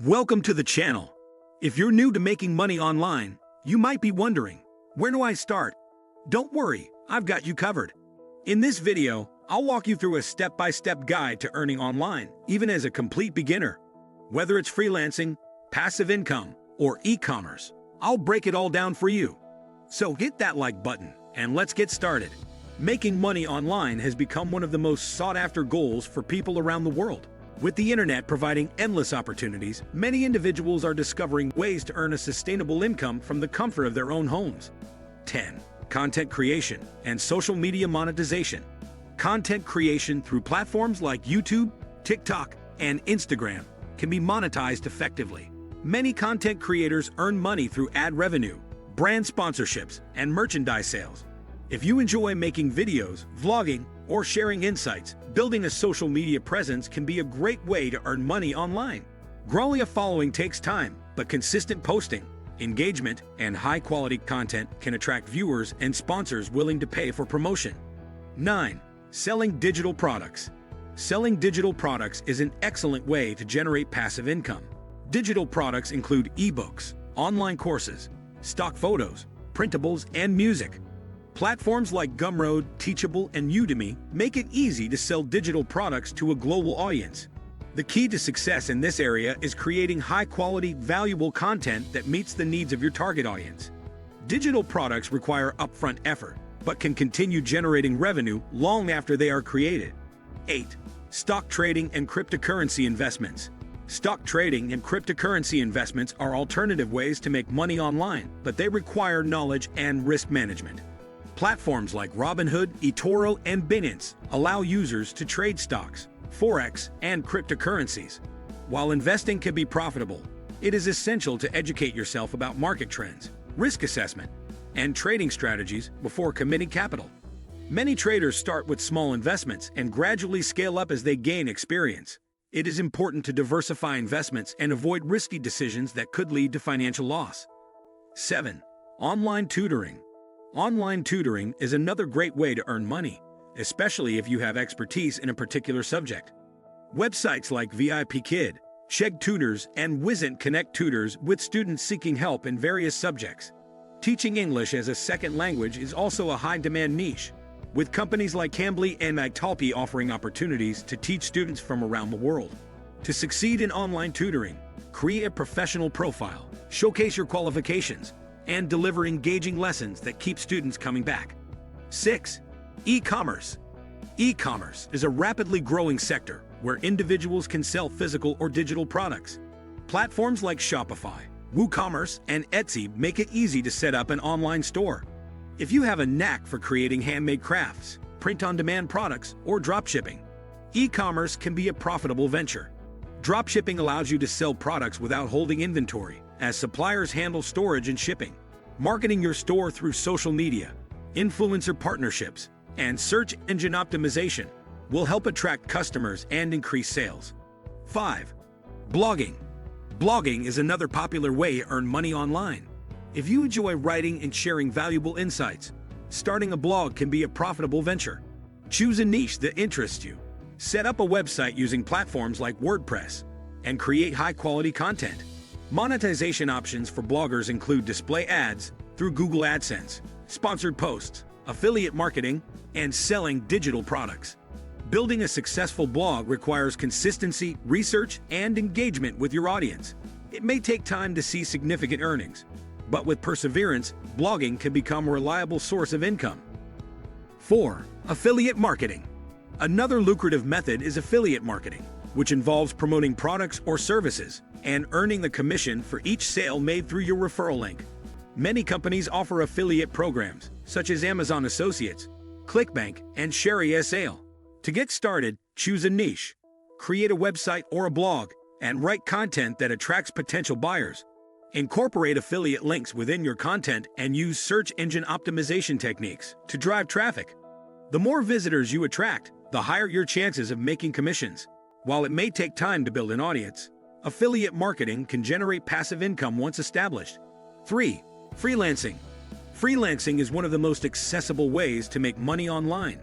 Welcome to the channel. If you're new to making money online, you might be wondering, where do I start? Don't worry, I've got you covered. In this video, I'll walk you through a step-by-step guide to earning online, even as a complete beginner. Whether it's freelancing, passive income, or e-commerce, I'll break it all down for you. So hit that like button, and let's get started. Making money online has become one of the most sought-after goals for people around the world. With the internet providing endless opportunities, many individuals are discovering ways to earn a sustainable income from the comfort of their own homes. 10. Content creation and social media monetization. Content creation through platforms like YouTube, TikTok, and Instagram can be monetized effectively. Many content creators earn money through ad revenue, brand sponsorships, and merchandise sales. If you enjoy making videos, vlogging, or sharing insights, building a social media presence can be a great way to earn money online. Growing a following takes time, but consistent posting, engagement, and high-quality content can attract viewers and sponsors willing to pay for promotion. 9. Selling digital products. Selling digital products is an excellent way to generate passive income. Digital products include ebooks, online courses, stock photos, printables, and music. Platforms like Gumroad, Teachable, and Udemy make it easy to sell digital products to a global audience. The key to success in this area is creating high-quality, valuable content that meets the needs of your target audience. Digital products require upfront effort, but can continue generating revenue long after they are created. 8. Stock trading and cryptocurrency investments. Stock trading and cryptocurrency investments are alternative ways to make money online, but they require knowledge and risk management. Platforms like Robinhood, eToro, and Binance allow users to trade stocks, forex, and cryptocurrencies. While investing can be profitable, it is essential to educate yourself about market trends, risk assessment, and trading strategies before committing capital. Many traders start with small investments and gradually scale up as they gain experience. It is important to diversify investments and avoid risky decisions that could lead to financial loss. 7. Online tutoring. Online tutoring is another great way to earn money, especially if you have expertise in a particular subject. Websites like VIP Kid, Chegg Tutors, and Wizant connect tutors with students seeking help in various subjects. Teaching English as a second language is also a high-demand niche, with companies like Cambly and Italki offering opportunities to teach students from around the world. To succeed in online tutoring, create a professional profile, showcase your qualifications, and deliver engaging lessons that keep students coming back. 6. E-commerce. E-commerce is a rapidly growing sector where individuals can sell physical or digital products. Platforms like Shopify, WooCommerce, and Etsy make it easy to set up an online store. If you have a knack for creating handmade crafts, print-on-demand products, or dropshipping, e-commerce can be a profitable venture. Dropshipping allows you to sell products without holding inventory, as suppliers handle storage and shipping. Marketing your store through social media, influencer partnerships, and search engine optimization will help attract customers and increase sales. 5. Blogging. Blogging is another popular way to earn money online. If you enjoy writing and sharing valuable insights, starting a blog can be a profitable venture. Choose a niche that interests you. Set up a website using platforms like WordPress and create high-quality content. Monetization options for bloggers include display ads through Google AdSense, sponsored posts, affiliate marketing, and selling digital products. Building a successful blog requires consistency, research, and engagement with your audience. It may take time to see significant earnings, but with perseverance, blogging can become a reliable source of income. 4. Affiliate marketing. Another lucrative method is affiliate marketing, which involves promoting products or services and earning the commission for each sale made through your referral link. Many companies offer affiliate programs, such as Amazon Associates, ClickBank, and Share-a-Sale. To get started, choose a niche, create a website or a blog, and write content that attracts potential buyers. Incorporate affiliate links within your content and use search engine optimization techniques to drive traffic. The more visitors you attract, the higher your chances of making commissions. While it may take time to build an audience, affiliate marketing can generate passive income once established. 3. Freelancing. Freelancing is one of the most accessible ways to make money online.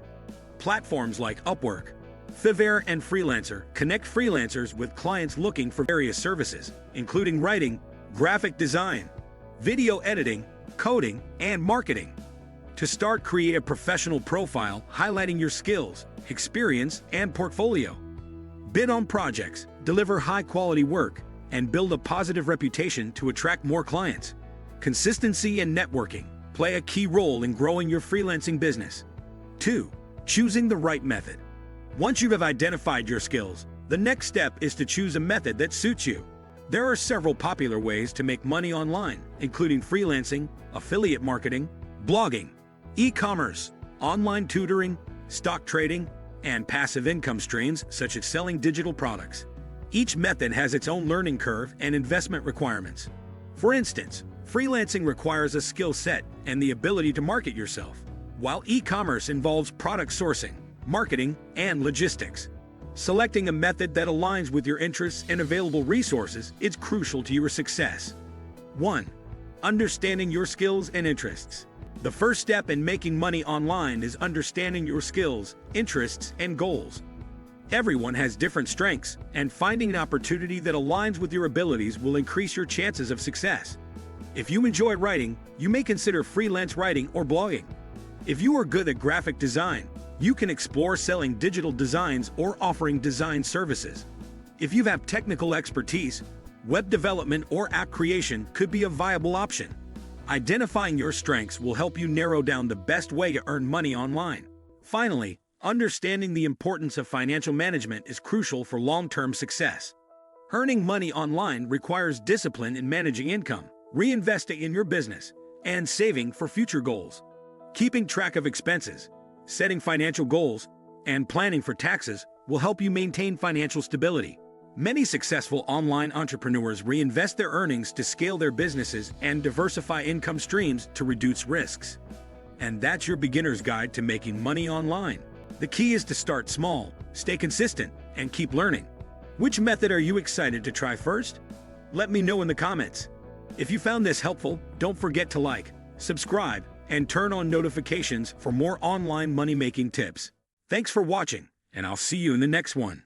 Platforms like Upwork, Fiverr and Freelancer connect freelancers with clients looking for various services, including writing, graphic design, video editing, coding, and marketing. To start, create a professional profile highlighting your skills, experience, and portfolio. Bid on projects, deliver high-quality work, and build a positive reputation to attract more clients. Consistency and networking play a key role in growing your freelancing business. 2. Choosing the right method. Once you have identified your skills, the next step is to choose a method that suits you. There are several popular ways to make money online, including freelancing, affiliate marketing, blogging, e-commerce, online tutoring, stock trading, and passive income streams such as selling digital products. Each method has its own learning curve and investment requirements. For instance, freelancing requires a skill set and the ability to market yourself, while e-commerce involves product sourcing, marketing, and logistics. Selecting a method that aligns with your interests and available resources is crucial to your success. 1. Understanding your skills and interests. The first step in making money online is understanding your skills, interests, and goals. Everyone has different strengths, and finding an opportunity that aligns with your abilities will increase your chances of success. If you enjoy writing, you may consider freelance writing or blogging. If you are good at graphic design, you can explore selling digital designs or offering design services. If you have technical expertise, web development or app creation could be a viable option. Identifying your strengths will help you narrow down the best way to earn money online. Finally, understanding the importance of financial management is crucial for long-term success. Earning money online requires discipline in managing income, reinvesting in your business, and saving for future goals. Keeping track of expenses, setting financial goals, and planning for taxes will help you maintain financial stability. Many successful online entrepreneurs reinvest their earnings to scale their businesses and diversify income streams to reduce risks. And that's your beginner's guide to making money online. The key is to start small, stay consistent, and keep learning. Which method are you excited to try first? Let me know in the comments. If you found this helpful, don't forget to like, subscribe, and turn on notifications for more online money-making tips. Thanks for watching, and I'll see you in the next one.